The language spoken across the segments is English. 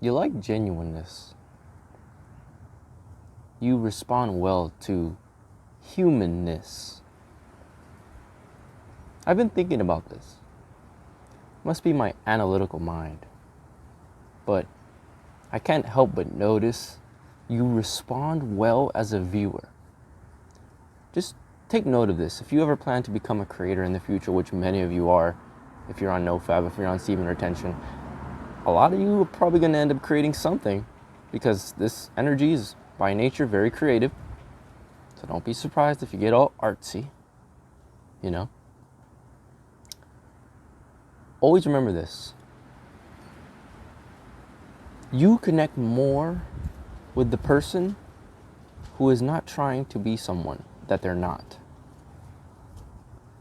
You like genuineness. You respond well to humanness. I've been thinking about this. Must be my analytical mind. But I can't help but notice you respond well as a viewer. Just take note of this. If you ever plan to become a creator in the future, which many of you are, if you're on NoFab, if you're on Steven Retention, a lot of you are probably going to end up creating something because this energy is by nature very creative. So don't be surprised if you get all artsy, you know. Always remember this. You connect more with the person who is not trying to be someone that they're not.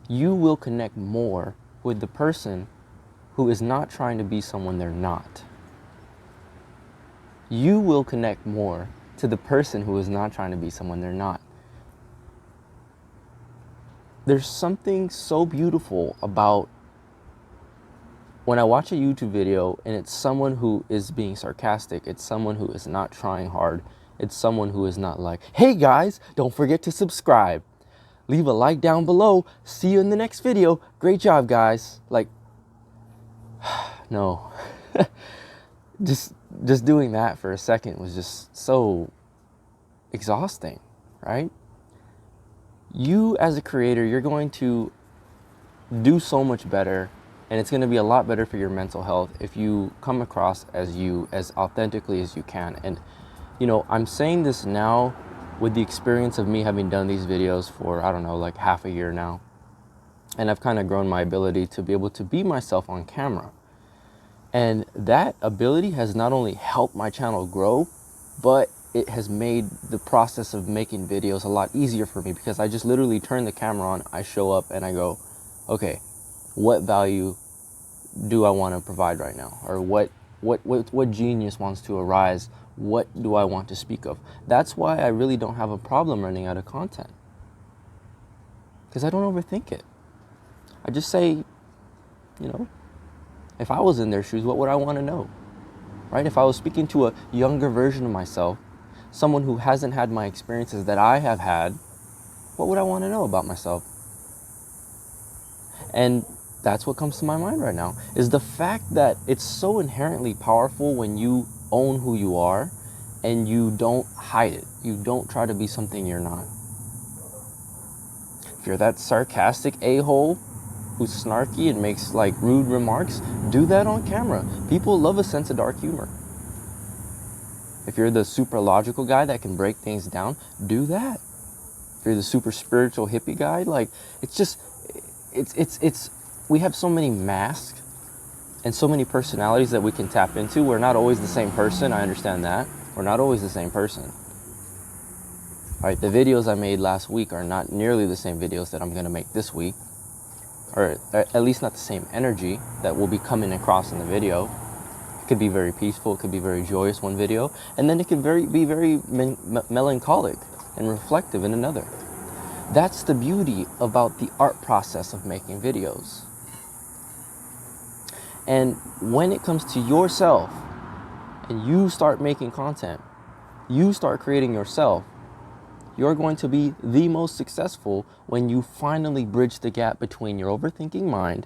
You will connect more with the person who is not trying to be someone they're not. You will connect more to the person who is not trying to be someone they're not. There's something so beautiful about when I watch a YouTube video and it's someone who is being sarcastic, it's someone who is not trying hard, it's someone who is not like, hey guys, don't forget to subscribe. Leave a like down below. See you in the next video. Great job, guys. Like, no. just doing that for a second was just so exhausting, right? You as a creator, you're going to do so much better, and it's going to be a lot better for your mental health if you come across as you, as authentically as you can. And, you know, I'm saying this now with the experience of me having done these videos for, I don't know, like half a year now. And I've kind of grown my ability to be able to be myself on camera. And that ability has not only helped my channel grow, but it has made the process of making videos a lot easier for me, because I just literally turn the camera on, I show up and I go, okay, what value do I want to provide right now? Or what genius wants to arise? What do I want to speak of? That's why I really don't have a problem running out of content, because I don't overthink it. I just say, you know, if I was in their shoes, what would I want to know? Right? If I was speaking to a younger version of myself, someone who hasn't had my experiences that I have had, what would I want to know about myself? And that's what comes to my mind right now, is the fact that it's so inherently powerful when you own who you are and you don't hide it. You don't try to be something you're not. If you're that sarcastic a-hole who's snarky and makes like rude remarks, do that on camera. People love a sense of dark humor. If you're the super logical guy that can break things down, do that. If you're the super spiritual hippie guy, like, it's just, we have so many masks and so many personalities that we can tap into. We're not always the same person. I understand that. We're not always the same person. All right, the videos I made last week are not nearly the same videos that I'm going to make this week, or at least not the same energy that will be coming across in the video. It could be very peaceful, it could be very joyous one video, and then it could be very melancholic and reflective in another. That's the beauty about the art process of making videos. And when it comes to yourself and you start making content, you start creating yourself, you're going to be the most successful when you finally bridge the gap between your overthinking mind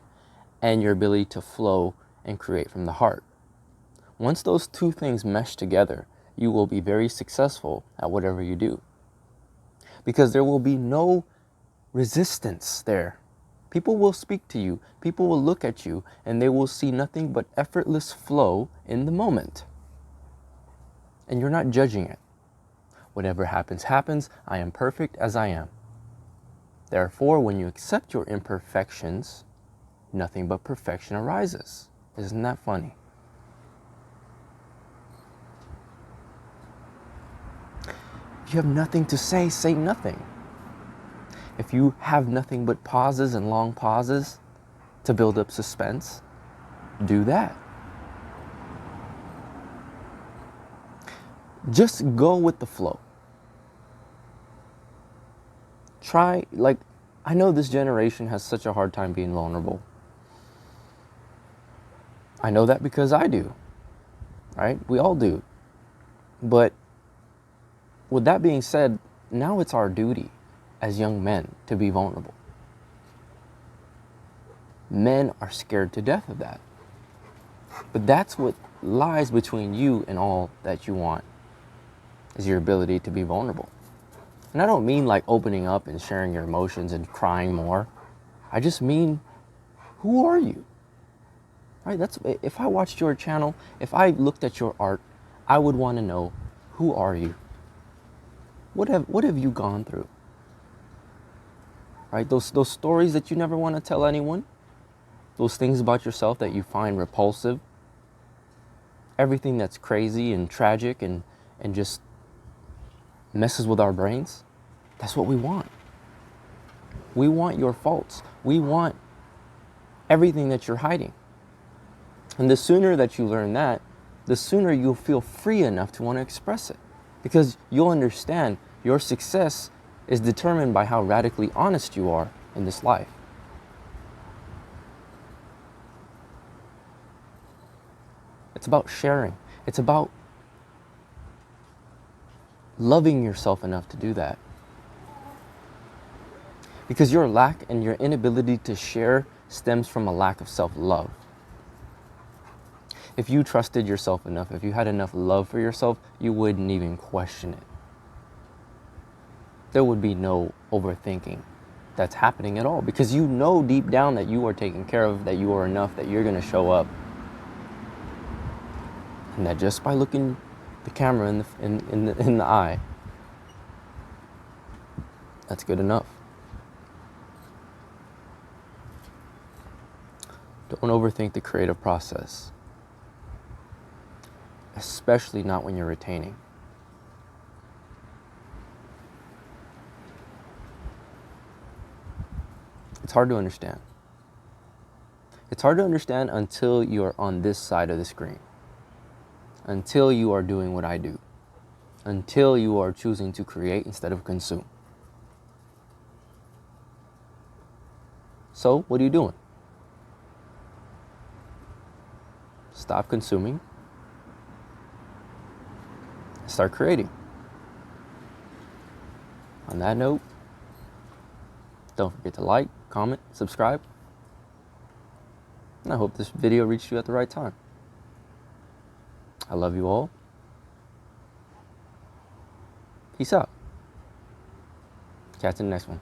and your ability to flow and create from the heart. Once those two things mesh together, you will be very successful at whatever you do, because there will be no resistance there. People will speak to you, people will look at you, and they will see nothing but effortless flow in the moment. And you're not judging it. Whatever happens, happens. I am perfect as I am. Therefore, when you accept your imperfections, nothing but perfection arises. Isn't that funny? If you have nothing to say nothing. If you have nothing but pauses and long pauses to build up suspense, do that. Just go with the flow. Try, like, I know this generation has such a hard time being vulnerable. I know that because I do. right? We all do. But with that being said, now it's our duty as young men to be vulnerable. Men are scared to death of that. But that's what lies between you and all that you want, is your ability to be vulnerable. And I don't mean like opening up and sharing your emotions and crying more. I just mean, who are you? Right? That's, if I watched your channel, if I looked at your art, I would want to know, who are you? What have you gone through? Right? Those stories that you never want to tell anyone, those things about yourself that you find repulsive, everything that's crazy and tragic and just messes with our brains, that's what we want. We want your faults. We want everything that you're hiding. And the sooner that you learn that, the sooner you'll feel free enough to want to express it. Because you'll understand your success is determined by how radically honest you are in this life. It's about sharing. It's about loving yourself enough to do that. Because your lack and your inability to share stems from a lack of self-love. If you trusted yourself enough, if you had enough love for yourself, you wouldn't even question it. There would be no overthinking that's happening at all, because you know deep down that you are taken care of, that you are enough, that you're going to show up. And that just by looking the camera in the eye, that's good enough. Don't overthink the creative process, especially not when you're retaining. It's hard to understand. It's hard to understand until you're on this side of the screen, until you are doing what I do, until you are choosing to create instead of consume. So, what are you doing? Stop consuming. Start creating. On that note, don't forget to like, comment, subscribe. And I hope this video reached you at the right time. I love you all. Peace out. Catch you in the next one.